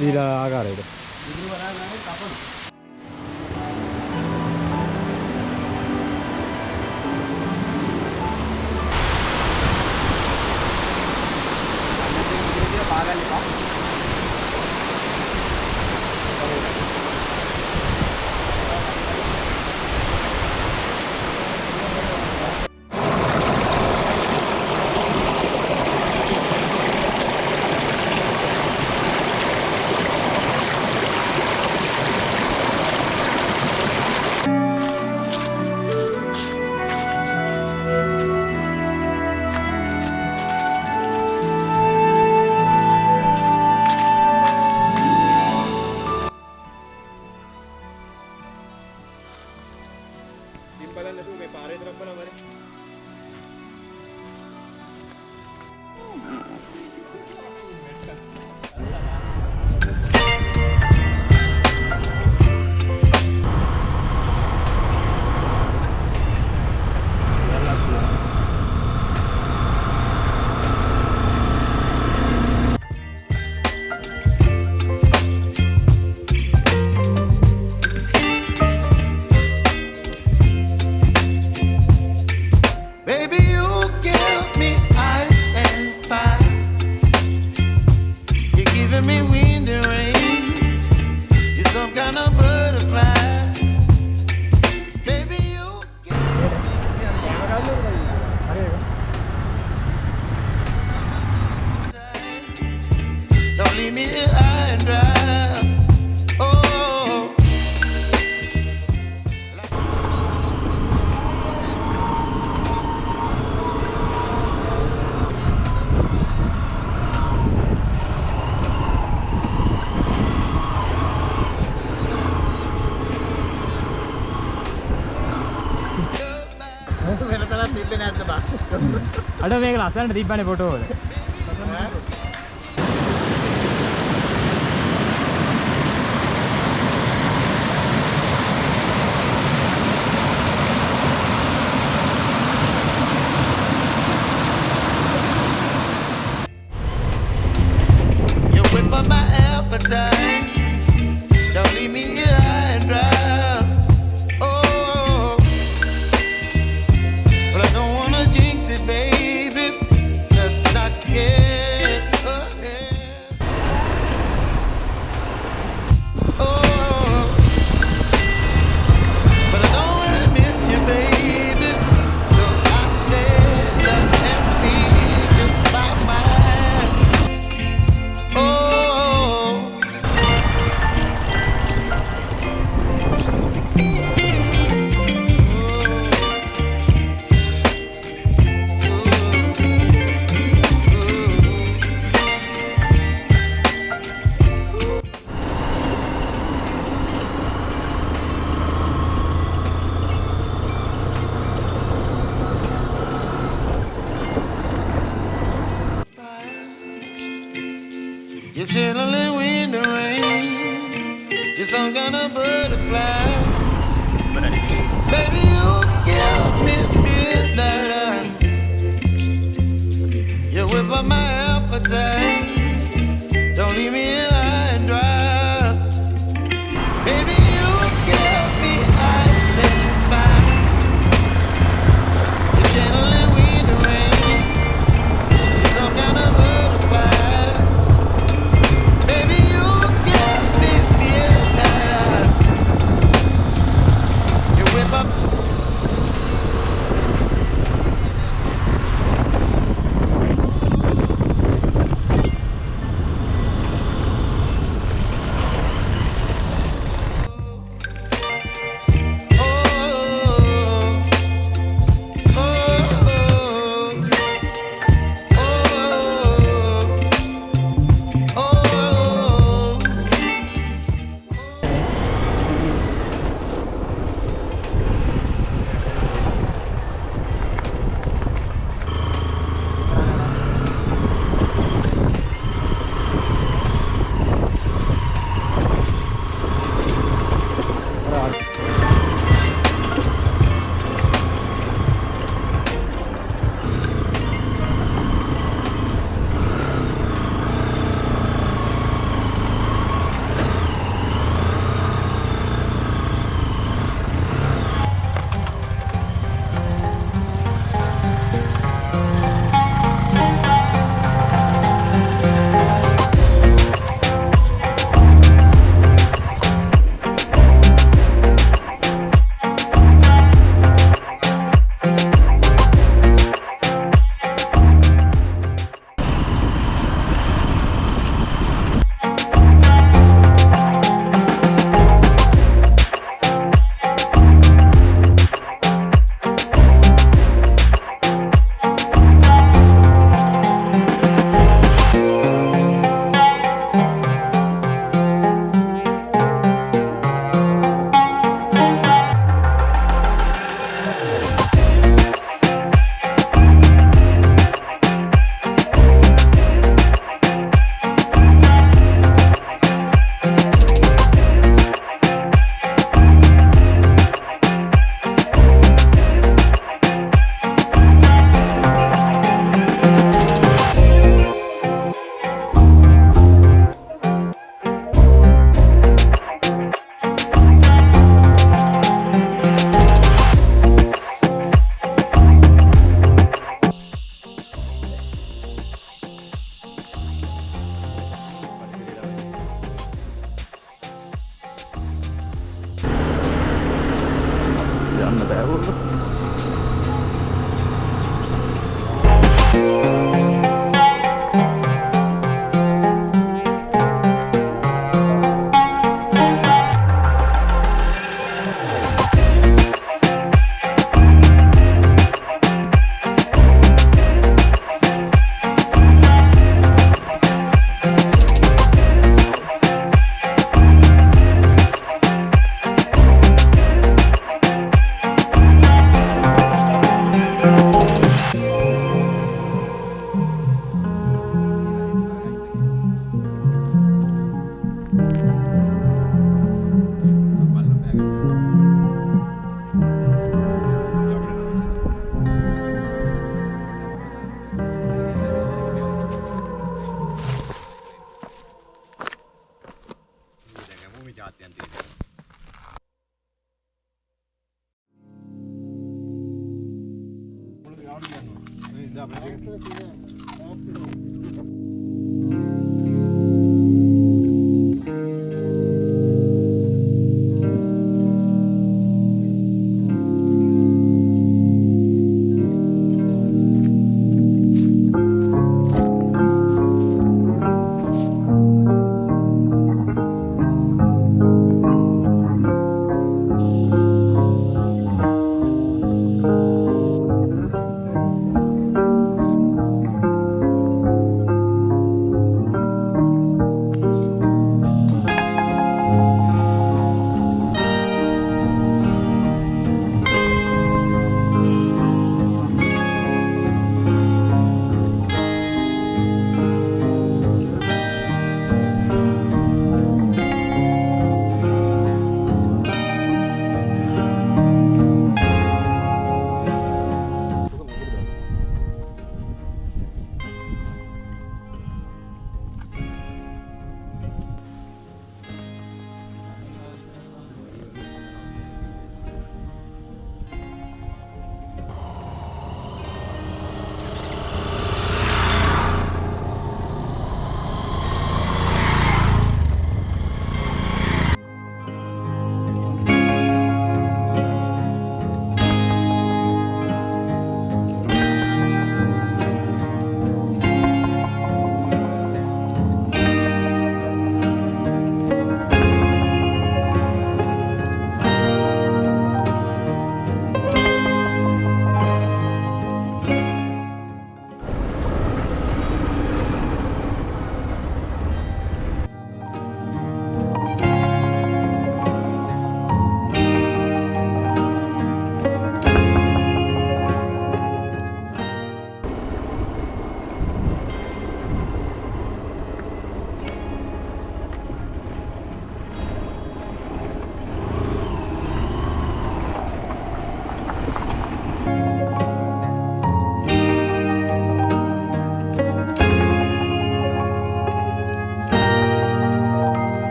Tidak agar itu. Ada මේක ලස්සනට තිබ්බනේ photo වල. You whip up my appetite. Don't leave me here high and dry. butterfly. Baby, you give me midnight. You whip up my appetite. Don't leave me here high and dry. Baby, you give me ice and fire. You're channeling wind and rain. You're some kind of butterfly. Baby, you give me midnight. You whip up.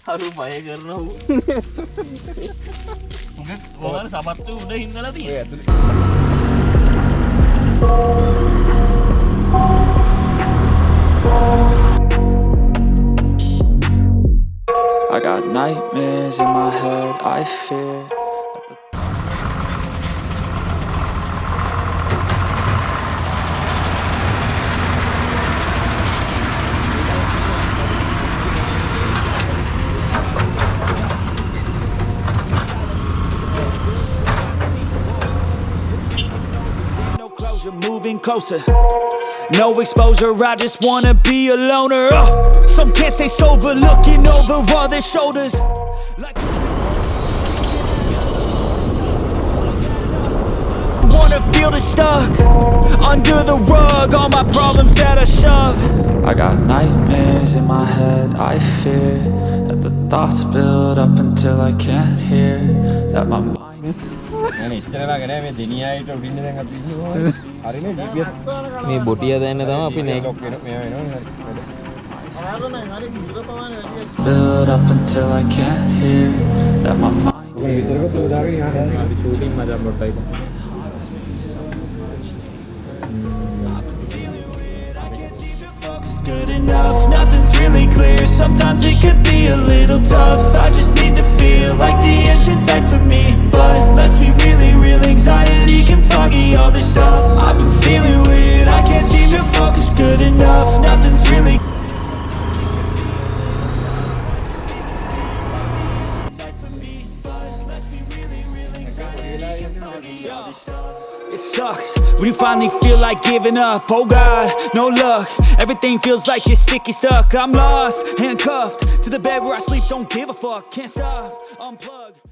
Haru baya karena mungkin orang sahabat tuh udah hindar lagi ya. I got nightmares in my head, I fear. No closure, moving closer. No exposure, I just wanna be a loner. Some can't stay sober, looking over all their shoulders. Like wanna feel the stuck under the rug, all my problems that I shove. I got nightmares in my head, I fear that the thoughts build up until I can't hear that my mind. මේ බොටිය දැන්න තමයි අපි නේ Build up until I can't hear that my mind. Good enough, nothing's really clear. Sometimes it could be a little tough. I just need to feel like the end's in sight for me. But let's be really real, anxiety can foggy all this stuff. I've been feeling weird, I can't seem to focus good enough. Nothing's really It sucks when you finally feel like giving up. Oh God, no luck. Everything feels like you're sticky stuck. I'm lost, handcuffed to the bed where I sleep. Don't give a fuck, can't stop, unplug.